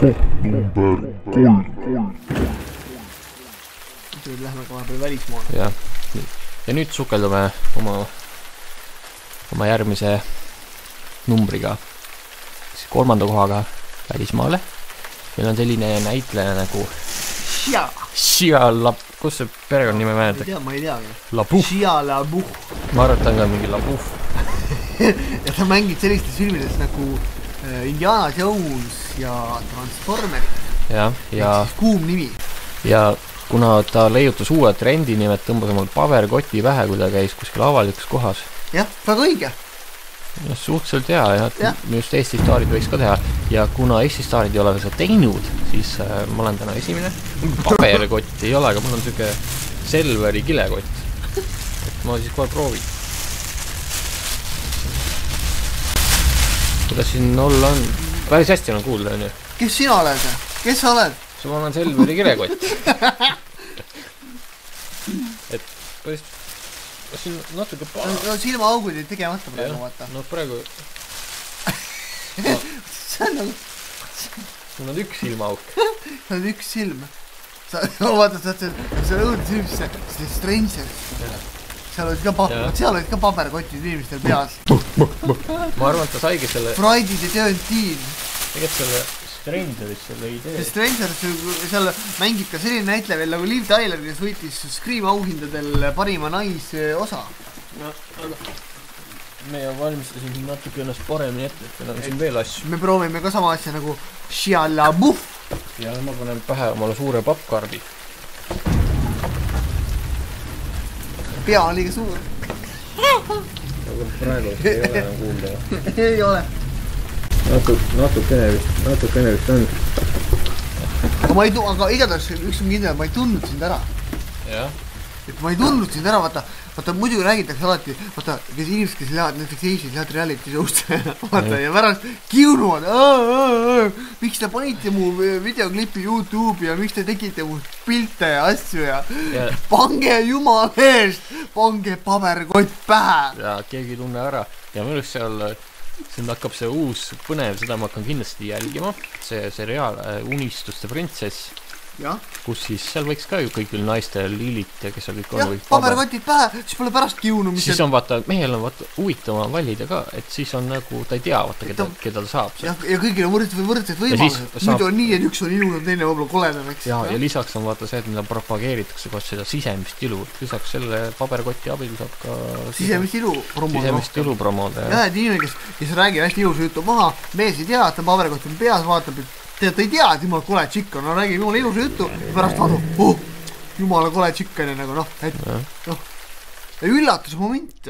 number 3. Nüüd lähme ka vahepeal välismaale. Ja nüüd sukeldume oma järgmise numbriga, siis 3. kohaga välismaale. Meil on selline näitleja nagu Shia kus see perekonnanime mäletab? Ma ei teagi. Labuh. Shia Labuh. Ma arvan, et ta on ka mingi Labuh. Ja ta mängib sellistes filmides nagu Indiana Jones ja Transformerid. Ja kuum nimi. Ja kuna ta leiutas uue trendi nimelt tõmbas omal paberkoti pähe, kui ta käis kuskil avalikus kohas. Jah, väga õige. Ja suhteliselt hea ja just Eesti staarid võiks ka teha. Ja kuna Eesti staarid ei ole seda teinud, siis ma olen täna esimene. Paberkott ei ole, aga mul on selline Selveri kilekott. Et ma siis kohe proovin. Kuidas siin olla on? Päris hästi on kuulda, on ju. Kes sina oled? Kes sa oled? Ma olen Selveri kilekott. Et päris siin natuke no, silmaaugud ei tegemata praegu, vaata. No praegu... See on nagu... Mul on üks silmaauk. See on üks silm. Vaata, sa õudne silm, see Stranger. Seal olid ka paberkotid inimestel peas. Ma arvan, et ta saigi selle... Friday the 13. Tegelikult selle Strangeris selle idee. Strangeris seal mängib ka selline näitleja veel nagu Liv Tyler, kes võitis Scream auhindadel parima naisosa. No, aga meie valmistasin natuke ennast paremini ette, et meil on siin veel asju. Me proovime ka sama asja nagu Shia Labuh. Ja ma panen pähe omale suure pappkarbi. Pea on liiga suur. Aga praegu ei ole enam kuulda. Ei ole. Natukene vist on. Aga igatahes üks on kindel, ma ei tundnud sind ära. Jah. Et ma ei tundnud sind ära, vaata muidu räägitakse alati, vaata, kes inimesed, kes lähevad näiteks Eestis, lähevad reality show'st, vaata, ja pärast kiunuvad, miks te panite mu videoklipi YouTube'i ja miks te tegite mu pilte ja asju ja pange jumal eest, pange paberkott pähe. Ja keegi ei tunne ära. Ja minu seal hakkab see uus põnev, seda ma hakkan kindlasti jälgima. See seriaal Unistuste printsess. Kus siis seal võiks ka ju kõik naiste Lilit ja kes seal kõik on. Paberkotid pähe, siis pole pärast kiunumist. Siis on vaata, mehel on vaata huvitama valida ka, et siis on nagu, ta ei tea vaata, keda ta saab. Ja kõigil on võrdselt võimalused. Nüüd on nii, et üks on ilus, teine võib-olla koledam, eks. Ja lisaks on vaata see, et mida propageeritakse koos seda sisemist ilu. Lisaks selle paberkoti abil saab ka sisemist ilu promoda. Ja, et inimene, kes räägib hästi ilusa jutu maha, mees ei tea, et ta paberkott on peas, vaatab, et ta ei tea, et jumala kole tšikk on, räägib jumala ilusa jutu ja pärast vaadu, jumala kole tšikk on ja nagu et üllatusmoment.